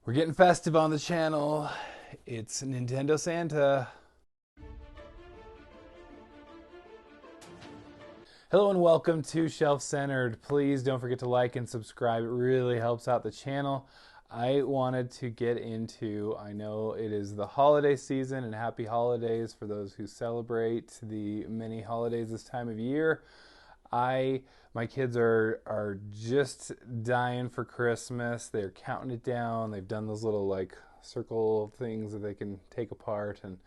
We're getting festive on the channel. It's Nintendo Santa. Hello and welcome to Shelf Centered. Please don't forget to like and subscribe. It really helps out the channel. I wanted to get into, I know it is the holiday season, and happy holidays for those who celebrate the many holidays this time of year. My kids are just dying for Christmas. They're counting it down. They've done those little like circle things that they can take apart and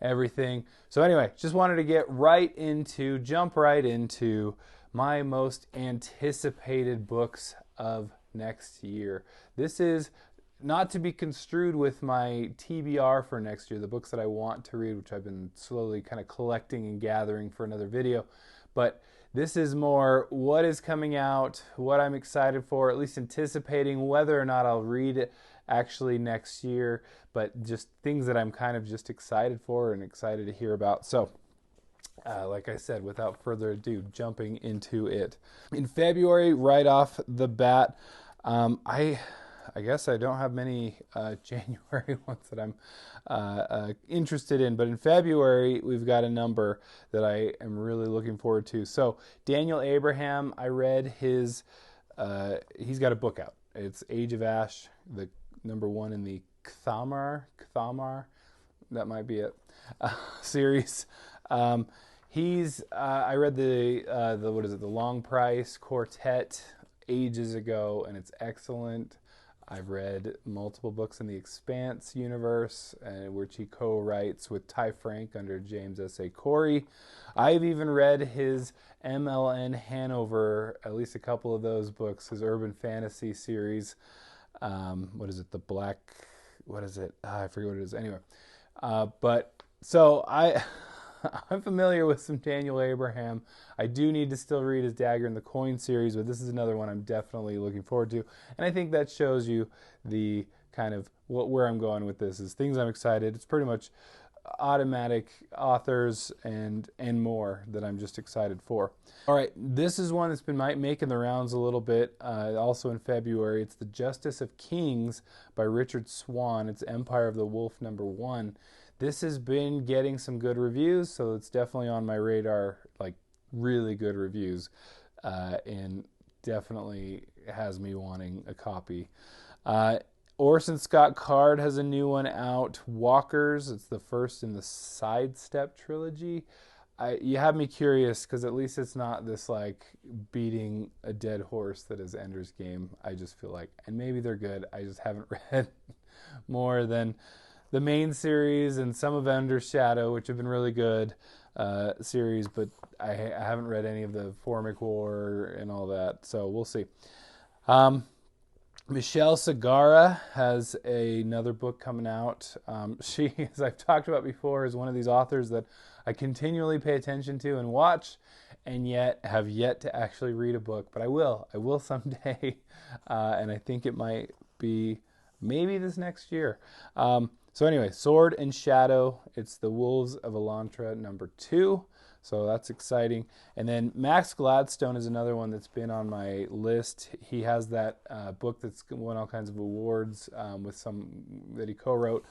everything. So anyway, just wanted to jump right into my most anticipated books of next year. This is not to be construed with my TBR for next year, the books that I want to read, which I've been slowly kind of collecting and gathering for another video. But this is more what is coming out, what I'm excited for, at least anticipating whether or not I'll read it actually next year, but just things that I'm kind of just excited for and excited to hear about. So, like I said, without further ado, jumping into it. In February, right off the bat, I guess I don't have many January ones that I'm interested in, but in February, we've got a number that I am really looking forward to. So Daniel Abraham, I read he's got a book out. It's Age of Ash, the number one in the Kthamar, that might be it, series. I read the Long Price Quartet ages ago, and it's excellent. I've read multiple books in the Expanse universe, which he co-writes with Ty Frank under James S.A. Corey. I've even read his MLN Hanover, at least a couple of those books, his urban fantasy series. I forget what it is. Anyway, I'm familiar with some Daniel Abraham. I do need to still read his Dagger and the Coin series, but this is another one I'm definitely looking forward to. And I think that shows you the kind of where I'm going with this is things I'm excited. It's pretty much automatic authors and more that I'm just excited for. All right, this is one that's been making the rounds a little bit, also in February. It's The Justice of Kings by Richard Swan. It's Empire of the Wolf #1. This has been getting some good reviews, so it's definitely on my radar, like really good reviews, and definitely has me wanting a copy. Orson Scott Card has a new one out, Walkers. It's the first in the Sidestep trilogy. You have me curious because at least it's not this like beating a dead horse that is Ender's Game. I just feel like, and maybe they're good. I just haven't read more than the main series and some of Ender's Shadow, which have been really good series, but I haven't read any of the Formic War and all that, so we'll see. Michelle Segarra has another book coming out. She, as I've talked about before, is one of these authors that I continually pay attention to and watch, and yet have yet to actually read a book, but I will someday, and I think it might be maybe this next year. So anyway, Sword and Shadow, it's The Wolves of Elantra #2, so that's exciting. And then Max Gladstone is another one that's been on my list. He has that book that's won all kinds of awards with some that he co-wrote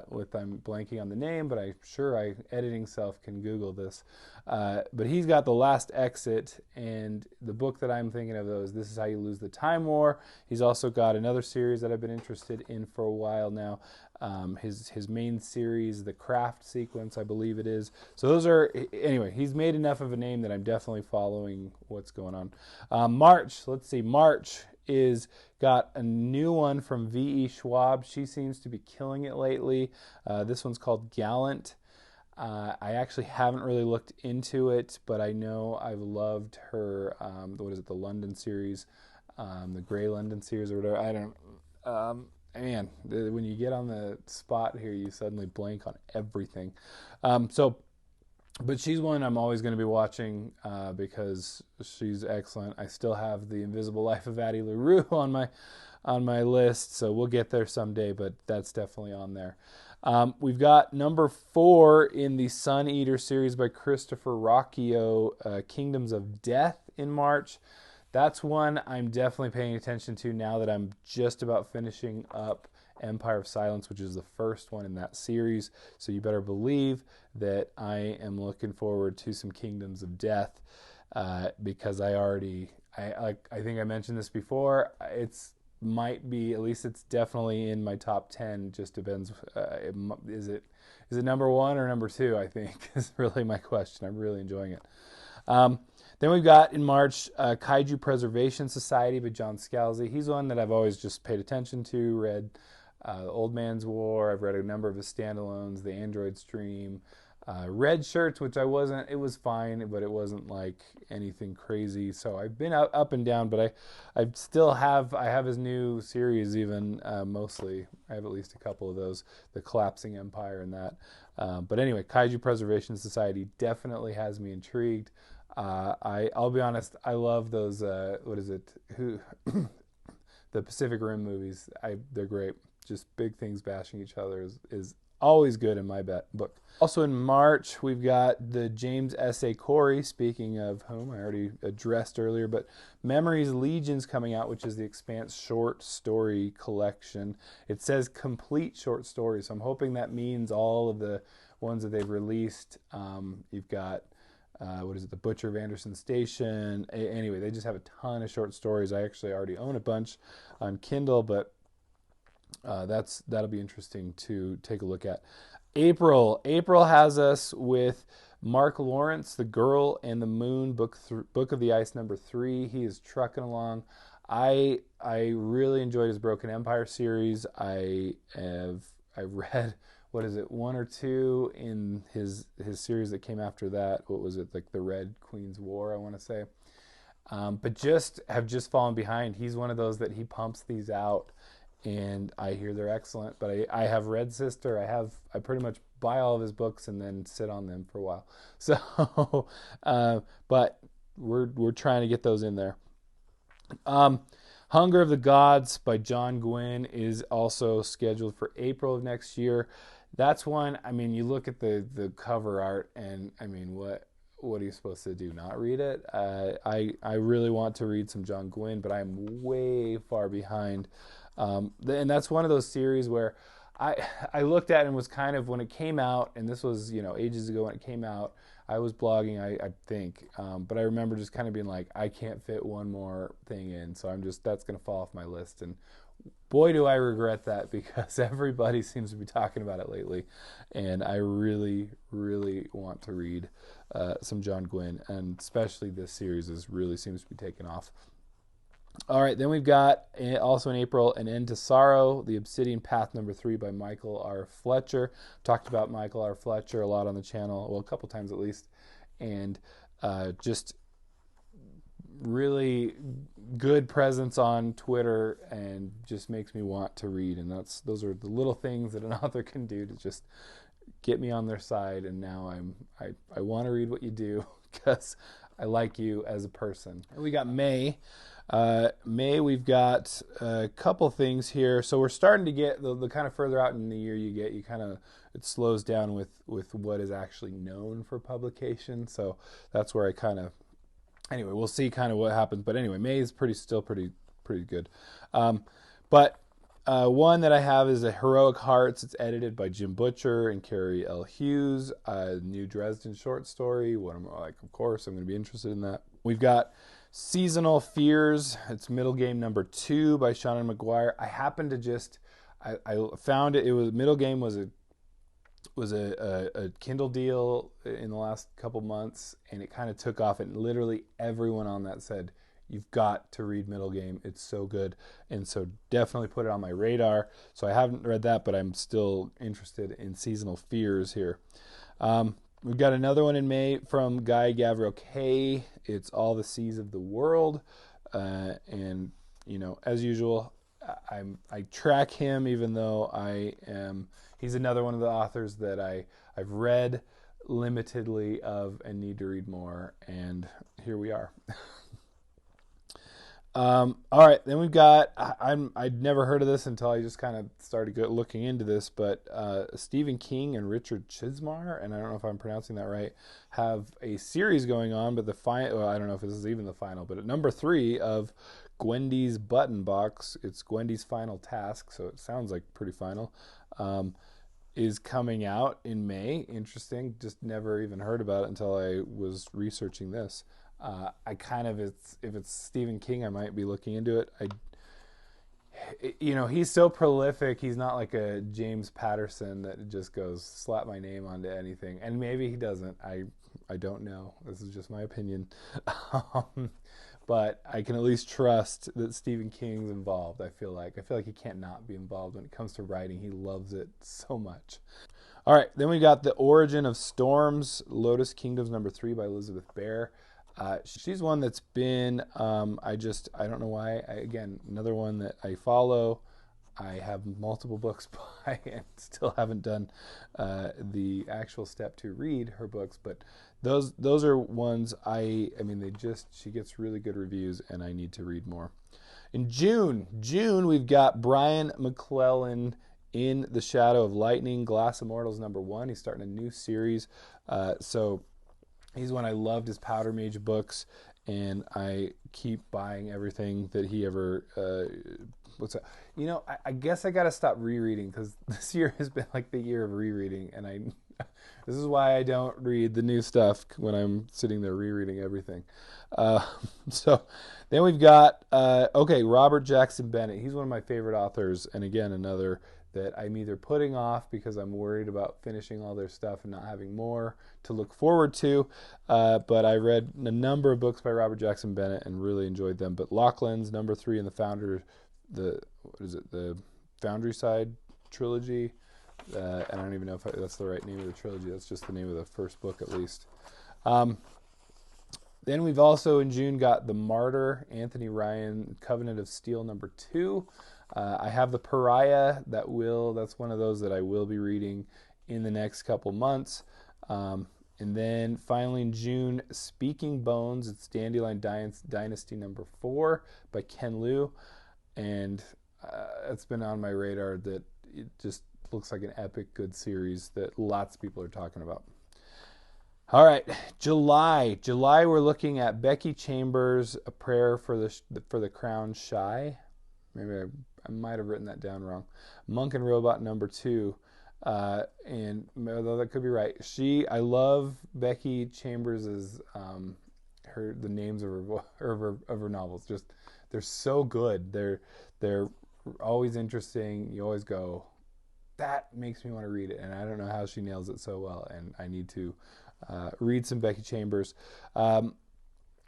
with, I'm blanking on the name, but I'm sure editing self can Google this. But he's got The Last Exit, and the book that I'm thinking of though is This Is How You Lose the Time War. He's also got another series that I've been interested in for a while now. His main series, The Craft Sequence, I believe it is. So those are, anyway, he's made enough of a name that I'm definitely following what's going on. March is got a new one from V.E. Schwab. She seems to be killing it lately. This one's called Gallant. I actually haven't really looked into it, but I know I've loved her, the London series, the Grey London series or whatever. I don't, man, when you get on the spot here, you suddenly blank on everything. But she's one I'm always going to be watching because she's excellent. I still have The Invisible Life of Addie LaRue on my list, so we'll get there someday, but that's definitely on there. We've got #4 in the Sun Eater series by Christopher Rocchio, Kingdoms of Death in March. that's one I'm definitely paying attention to now that I'm just about finishing up Empire of Silence, which is the first one in that series. So you better believe that I am looking forward to some Kingdoms of Death, because I think I mentioned this before. Might be, at least it's definitely in my top 10. Just depends. Is it number one or number two? I think is really my question. I'm really enjoying it. Then we've got in March Kaiju Preservation Society by John Scalzi. He's one that I've always just paid attention to. Read Old Man's War. I've read a number of his standalones. The Android Stream. Red Shirts, which it was fine, but it wasn't like anything crazy. So I've been up and down, but I have his new series even, mostly. I have at least a couple of those, The Collapsing Empire and that. But anyway, Kaiju Preservation Society definitely has me intrigued. I'll be honest, I love those, the Pacific Rim movies. They're great. Just big things bashing each other is always good in my book. Also in March, we've got the James S.A. Corey, speaking of whom I already addressed earlier, but Memories Legion's coming out, which is the Expanse short story collection. It says complete short stories, so I'm hoping that means all of the ones that they've released. You've got, The Butcher of Anderson Station. Anyway, they just have a ton of short stories. I actually already own a bunch on Kindle, but that'll be interesting to take a look at. April has us with Mark Lawrence, The Girl and the Moon, Book of the Ice #3. He is trucking along. I really enjoyed his Broken Empire series. I read one or two in his series that came after that. What was it, like the Red Queen's War, I want to say. But have just fallen behind. He's one of those that he pumps these out, and I hear they're excellent. But I have Red Sister. I pretty much buy all of his books and then sit on them for a while. So, but we're trying to get those in there. Hunger of the Gods by John Gwynne is also scheduled for April of next year. That's one. I mean, you look at the cover art, and I mean, what are you supposed to do? Not read it? I really want to read some John Gwynne, but I'm way far behind. And that's one of those series where I looked at it and was kind of, when it came out, and this was ages ago when it came out, I was blogging, I think, but I remember just kind of being like, I can't fit one more thing in, so that's going to fall off my list. And boy, do I regret that, because everybody seems to be talking about it lately, and I really, really want to read some John Gwynne, and especially this series really seems to be taking off. All right, then we've got, also in April, An End to Sorrow, The Obsidian Path #3 by Michael R. Fletcher. Talked about Michael R. Fletcher a lot on the channel, well, a couple times at least, and just really good presence on Twitter, and just makes me want to read. And those are the little things that an author can do to just get me on their side. And now I want to read what you do, because I like you as a person. And we got May. We've got a couple things here. So we're starting to get the kind of further out in the year it slows down with what is actually known for publication. So that's where anyway, we'll see kind of what happens. But anyway, May is still pretty good. But one that I have is a Heroic Hearts. It's edited by Jim Butcher and Carrie L. Hughes. New Dresden short story. Of course, I'm going to be interested in that. We've got Seasonal Fears. It's Middle Game #2 by Shannon McGuire. I happened to I found it. It was Middle Game was a Kindle deal in the last couple months, and it kind of took off. And literally everyone on that said, "You've got to read Middle Game. It's so good." And so definitely put it on my radar. So I haven't read that, but I'm still interested in Seasonal Fears here. We've got another one in May from Guy Gavriel Kay. It's All the Seas of the World. And, as usual, I track him, even though he's another one of the authors that I've read limitedly of and need to read more. And here we are. All right, then we've got. I'd never heard of this until I just kind of started looking into this. But Stephen King and Richard Chismar, and I don't know if I'm pronouncing that right, have a series going on. But the final, well, I don't know if this is even the final. But at number 3 of Gwendy's Button Box, it's Gwendy's Final Task, so it sounds like pretty final. Is coming out in May. Interesting. Just never even heard about it until I was researching this. I kind of, if it's Stephen King, I might be looking into it. He's so prolific. He's not like a James Patterson that just goes slap my name onto anything. And maybe he doesn't. I don't know. This is just my opinion. But I can at least trust that Stephen King's involved. I feel like he can't not be involved when it comes to writing. He loves it so much. All right, then we got The Origin of Storms, Lotus Kingdoms number 3 by Elizabeth Bear. She's one that's been, I don't know why. Again, another one that I follow. I have multiple books by and still haven't done the actual step to read her books. But those are ones she gets really good reviews and I need to read more. In June we've got Brian McClellan, In the Shadow of Lightning, Glass Immortals number 1. He's starting a new series. So he's one I loved his Powder Mage books, and I keep buying everything that he ever. What's that? I guess I got to stop rereading because this year has been like the year of rereading, and this is why I don't read the new stuff when I'm sitting there rereading everything. So then we've got Robert Jackson Bennett. He's one of my favorite authors, and again another that I'm either putting off because I'm worried about finishing all their stuff and not having more to look forward to. But I read a number of books by Robert Jackson Bennett and really enjoyed them. But Lachlan's number 3 in the Foundry Side trilogy. I don't even know if that's the right name of the trilogy. That's just the name of the first book, at least. Then we've also in June got The Martyr, Anthony Ryan, Covenant of Steel number 2. I have The Pariah. That's one of those that I will be reading in the next couple months. And then finally in June, Speaking Bones. It's Dandelion Dynasty number 4 by Ken Liu. And it's been on my radar that it just looks like an epic good series that lots of people are talking about. All right, July we're looking at Becky Chambers, A Prayer for the Crown Shy. Maybe I might have written that down wrong. Monk and Robot number 2. And although that could be right, I love Becky Chambers' the names of her novels. Just they're so good. They're always interesting. You always go, that makes me want to read it. And I don't know how she nails it so well. And I need to read some Becky Chambers.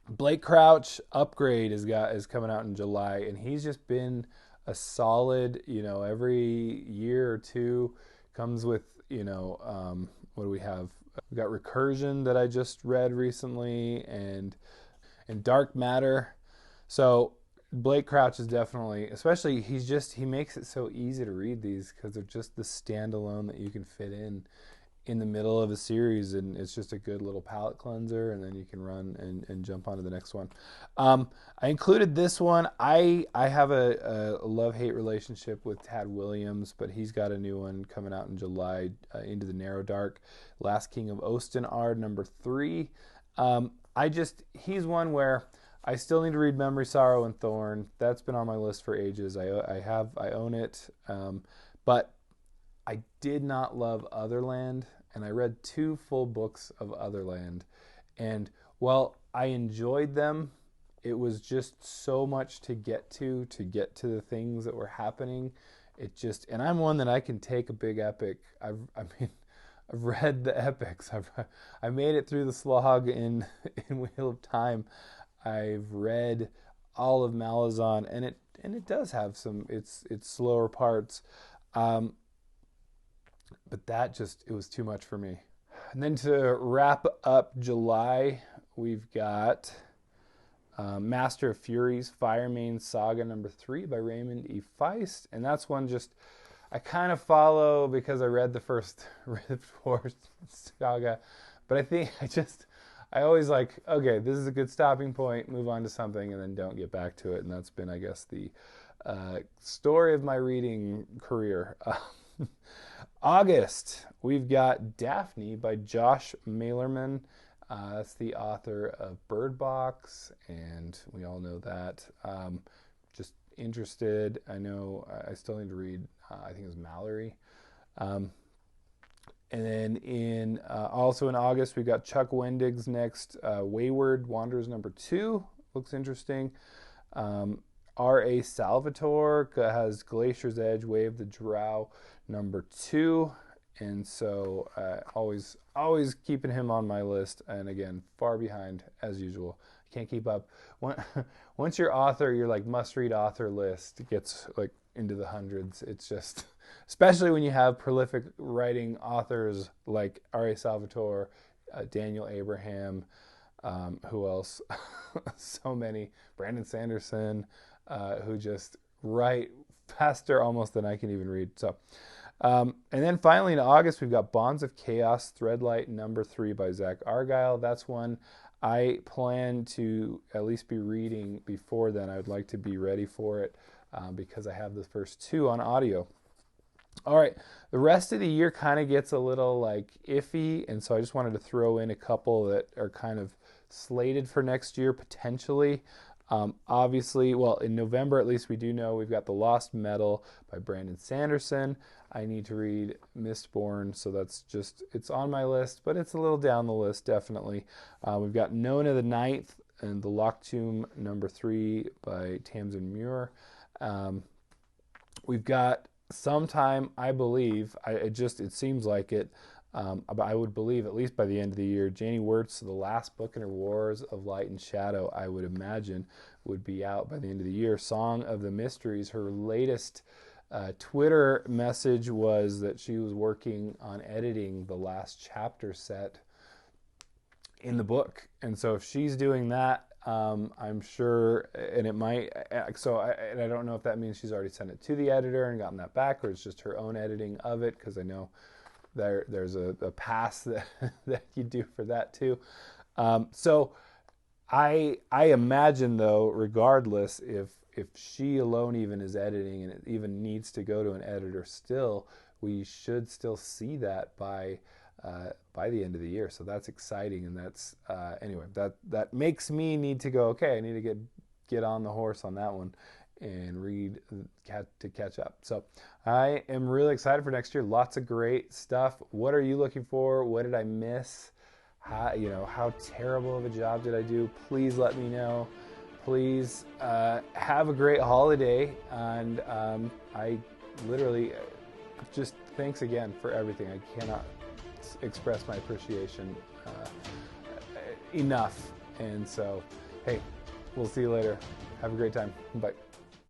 Blake Crouch, Upgrade is coming out in July, and he's just been a solid. Every year or two comes with what do we have? We got Recursion that I just read recently, and Dark Matter. So Blake Crouch is definitely, especially he makes it so easy to read these because they're just the standalone that you can fit in the middle of a series, and it's just a good little palate cleanser, and then you can run and jump onto the next one. I included this one. I have a love-hate relationship with Tad Williams, but he's got a new one coming out in July, Into the Narrow Dark, Last King of Osten-Ard number 3. He's one where I still need to read Memory, Sorrow, and Thorn. That's been on my list for ages. I own it, but I did not love Otherland, and I read 2 full books of Otherland. And while I enjoyed them, it was just so much to get to the things that were happening. And I'm one that I can take a big epic. I've read the epics. I made it through the slog in Wheel of Time. I've read all of Malazan, and it does have some its slower parts. But it was too much for me. And then to wrap up July, we've got Master of Furies, Firemane Saga number 3 by Raymond E. Feist. And that's one I kind of follow because I read the first Rift Wars saga. But I think I always like, okay, this is a good stopping point, move on to something, and then don't get back to it. And that's been, I guess, the story of my reading career. August, we've got Daphne by Josh Malerman. That's the author of Bird Box, and we all know that. Just interested. I know I still need to read, I think it was Mallory. And then also in August, we've got Chuck Wendig's next, Wayward Wanderers #2. Looks interesting. R.A. Salvatore has Glacier's Edge, Way of the Drow #2. And so always keeping him on my list. And again, far behind as usual. Can't keep up. Once your author, your like must-read author list gets like into the hundreds, it's just, especially when you have prolific writing authors like R.A. Salvatore, Daniel Abraham, who else? So many. Brandon Sanderson, who just write faster almost than I can even read. So, and then finally in August, we've got Bonds of Chaos, Threadlight #3 by Zach Argyle. That's one I plan to at least be reading before then. I would like to be ready for it because I have the first 2 on audio. All right, the rest of the year kind of gets a little like iffy, and so I just wanted to throw in a couple that are kind of slated for next year potentially. Obviously, well, in November at least we do know we've got The Lost Metal by Brandon Sanderson. I need to read Mistborn, so that's just, it's on my list, but it's a little down the list, definitely. We've got Nona the Ninth and The Locked Tomb #3 by Tamsin Muir. We've got Sometime, I believe, it seems like it, but I would believe at least by the end of the year, Janie Wirtz, The Last Book in her Wars of Light and Shadow, I would imagine would be out by the end of the year. Song of the Mysteries, her latest Twitter message was that she was working on editing the last chapter set in the book. And so if she's doing that, I'm sure, and it might, and I don't know if that means she's already sent it to the editor and gotten that back, or it's just her own editing of it, because I know there's a pass that, that you do for that too. So I imagine, though, regardless, if she alone even is editing and it even needs to go to an editor still, we should still see that by the end of the year. So that's exciting, and that's anyway, that makes me need to go, okay, I need to get on the horse on that one and read to catch up. So I am really excited for next year. Lots of great stuff. What are you looking for? What did I miss? How terrible of a job did I do? Please let me know. Please have a great holiday, and I literally just thanks again for everything. I cannot express my appreciation enough. And so, hey, we'll see you later. Have a great time. Bye.